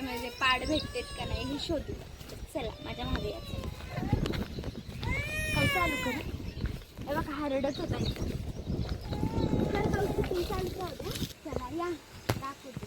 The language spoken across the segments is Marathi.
म्हणजे पाड भेटतेत का नाही हे शोधू. चला माझ्या मागे या. काय चालू करू? हे बघा हरडच होता चालू राहू द्या. चला या दाखवते.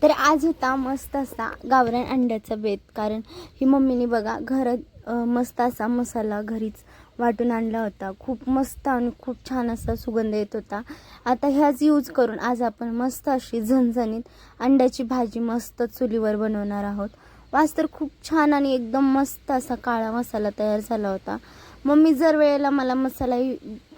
तर आज होता मस्त असा गावरान अंड्याचा बेत. कारण ही मम्मीने बघा घरात मस्त असा मसाला घरीच वाटून आणला होता. खूप मस्त आणि खूप छान असा सुगंध येत होता. आता ह्याच यूज करून आज आपण मस्त अशी झणझणीत अंड्याची भाजी मस्त चुलीवर बनवणार आहोत. वास तर खूप छान आणि एकदम मस्त असा काळा मसाला तयार झाला होता. मम्मी जर वेळेला मला मसाला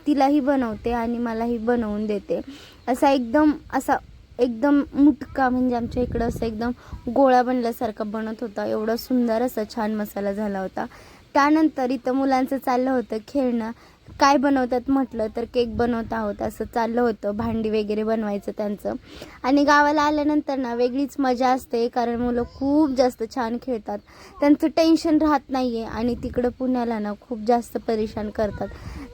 तिलाही बनवते आणि मलाही बनवून देते. असा एकदम मुटका म्हणजे आमच्या इकडं असं एकदम गोळा बनल्यासारखा बनत होता. एवढा सुंदर असा छान मसाला झाला होता. त्यानंतर इथं मुलांचं चाललं होतं खेळणं. काय बनवतात म्हटलं तर केक बनवत आहोत असं चाललं होतं. भांडी वगैरे बनवायचं त्यांचं. आणि गावाला आल्यानंतर ना वेगळीच मजा असते, कारण मुलं खूप जास्त छान खेळतात, त्यांचं टेन्शन राहत नाही आहे. आणि तिकडं पुण्याला ना खूप जास्त परेशान करतात,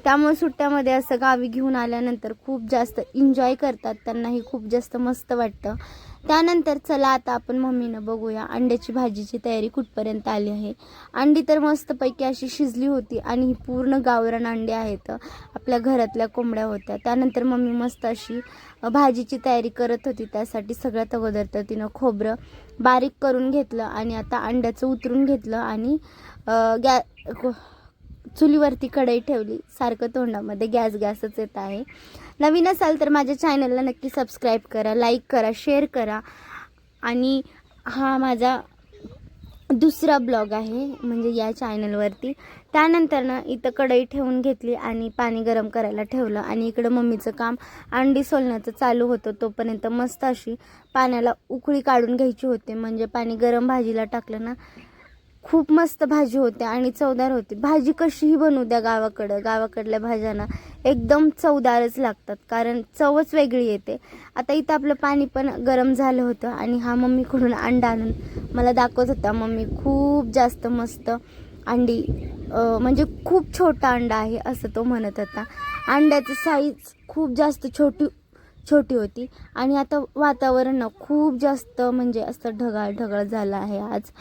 त्यामुळे सुट्ट्यामध्ये असं गावी घेऊन आल्यानंतर खूप जास्त एन्जॉय करतात, त्यांनाही खूप जास्त मस्त वाटतं. त्यानंतर चला आता आपण मम्मीनं बघूया अंड्याची भाजीची तयारी कुठपर्यंत आली आहे. अंडी तर मस्तपैकी अशी शिजली होती आणि ही पूर्ण गावरान अंडे आहेत, आपल्या घरातल्या कोंबड्या होत्या. त्यानंतर मम्मी मस्त अशी भाजीची तयारी करत होती. त्यासाठी सगळ्यात अगोदर तर तिनं खोबरं बारीक करून घेतलं आणि आता अंड्याचं उतरून घेतलं आणि चुलीवरती कढई ठेवली. सारखं तोंडामध्ये गॅसच येत आहे. नवीन असाल तर माझ्या चॅनलला नक्की सबस्क्राईब करा, लाईक करा, शेअर करा. आणि हा माझा दुसरा ब्लॉग आहे म्हणजे या चॅनलवरती. त्यानंतर ना इथं कढई ठेवून घेतली आणि पाणी गरम करायला ठेवलं आणि इकडं मम्मीचं काम अंडी सोलण्याचं चालू होतं. तोपर्यंत मस्त अशी पाण्याला उकळी काढून घ्यायची होते, म्हणजे पाणी गरम भाजीला टाकलं ना खूप मस्त भाजी होते आणि चवदार होते. भाजी कशीही बनवू द्या गावाकडल्या भाज्यांना एकदम चवदारच लागतात, कारण चवच वेगळी येते. आता इथं आपलं पाणी पण गरम झालं होतं आणि हा मम्मीकडून अंडा आणून मला दाखवत होता. मम्मी खूप जास्त मस्त अंडी म्हणजे खूप छोटा अंडा आहे असं तो म्हणत होता. अंड्याची साईज खूप जास्त छोटी होती. आणि आता वातावरण ना खूप जास्त म्हणजे असं ढगाळ झालं आहे आज.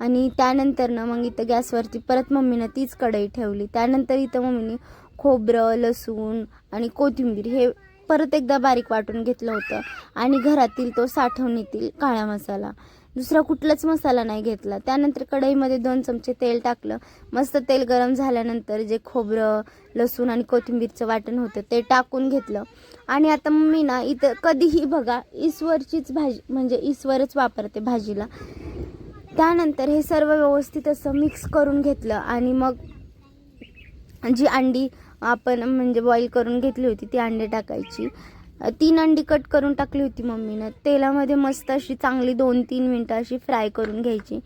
आणि त्यानंतर ना मग इथं गॅसवरती परत मम्मीनं तीच कढई ठेवली. त्यानंतर इथं मम्मीने खोबरं, लसूण आणि कोथिंबीर हे परत एकदा बारीक वाटून घेतलं होतं आणि घरातील तो साठवणीतील काळा मसाला, दुसरा कुठलाच मसाला नाही घेतला. त्यानंतर कढईमध्ये 2 चमचे तेल टाकलं. मस्त तेल गरम झाल्यानंतर जे खोबरं, लसूण आणि कोथिंबीरचं वाटण होतं ते टाकून घेतलं. आणि आता मम्मी ना इथं कधीही बघा ईश्वरचीच भाजी म्हणजे ईश्वरच वापरते भाजीला. त्यानंतर हे सर्व व्यवस्थित असं मिक्स करून घेतलं आणि मग जी अंडी आपण म्हणजे बॉईल करून घेतली होती ती अंडी टाकायची. 3 अंडी कट करून टाकली होती मम्मीनं. तेलामध्ये मस्त अशी चांगली 2-3 मिनटं अशी फ्राय करून घ्यायची.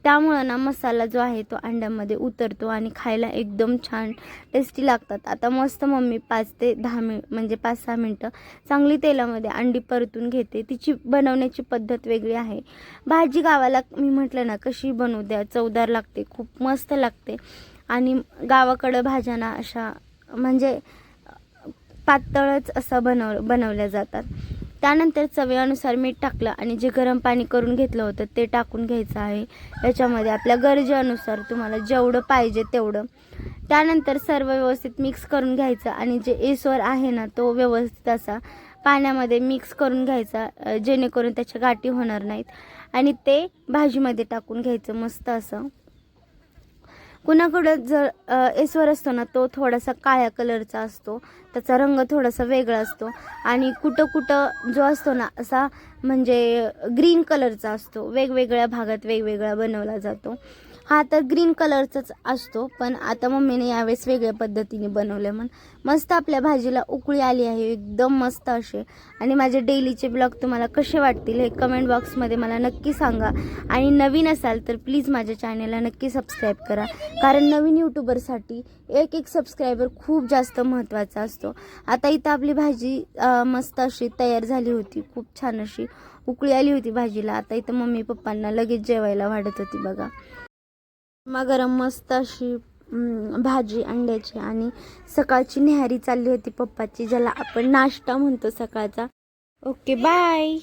त्यामुळं ना मसाला जो आहे तो अंड्यामध्ये उतरतो आणि खायला एकदम छान टेस्टी लागतात. आता मस्त मम्मी 5 ते 10 म्हणजे 5-6 मिनटं चांगली तेलामध्ये अंडी परतून घेते. तिची बनवण्याची पद्धत वेगळी आहे. भाजी गावाला मी म्हटलं ना कशी बनवू द्या चवदार लागते, खूप मस्त लागते. आणि गावाकडं भाज्यांना अशा म्हणजे पातळच असा बनवल्या जातात. त्यानंतर चवीनुसार मीठ टाकलं आणि जे गरम पाणी करून घेतलं होतं ते टाकून घ्यायचं आहे याच्यामध्ये आपल्या गरजेनुसार, तुम्हाला जेवढं पाहिजे तेवढं. त्यानंतर सर्व व्यवस्थित मिक्स करून घ्यायचं आणि जे एस्वर आहे ना तो व्यवस्थित असा पाण्यामध्ये मिक्स करून घ्यायचा, जेणेकरून त्याच्या गाठी होणार नाहीत. आणि ते भाजीमध्ये टाकून घ्यायचं मस्त असं. कुणाकडं जर एस्वर असतो ना तो थोडासा काळ्या कलरचा असतो, त्याचा रंग थोडासा वेगळा असतो. आणि कुठं जो असतो ना असा म्हणजे ग्रीन कलरचा असतो. वेगवेगळ्या भागात वेगवेगळा बनवला जातो. हा तर ग्रीन कलरचाच असतो, पण आता मम्मीने यावेळेस वेगळ्या पद्धतीने बनवलं. मस्त आपल्या भाजीला उकळी आली आहे एकदम मस्त असे. आणि माझे डेलीचे ब्लॉग तुम्हाला कसे वाटतील हे कमेंट बॉक्समध्ये मला नक्की सांगा. आणि नवीन असाल तर प्लीज माझ्या चॅनलला नक्की सबस्क्राईब करा, कारण नवीन यूट्यूबरसाठी एक सबस्क्रायबर खूप जास्त महत्त्वाचा असतो. आता इथं आपली भाजी मस्त अशी तयार झाली होती, खूप छान अशी उकळी आली होती भाजीला. आता इथं मम्मी पप्पांना लगेच जेवायला वाढत होती बघा. गरम मस्त अशी भाजी अंड्याची आणि सकाळची न्याहारी चालली होती पप्पाची, ज्याला आपण नाश्ता म्हणतो सकाळचा. Okay bye.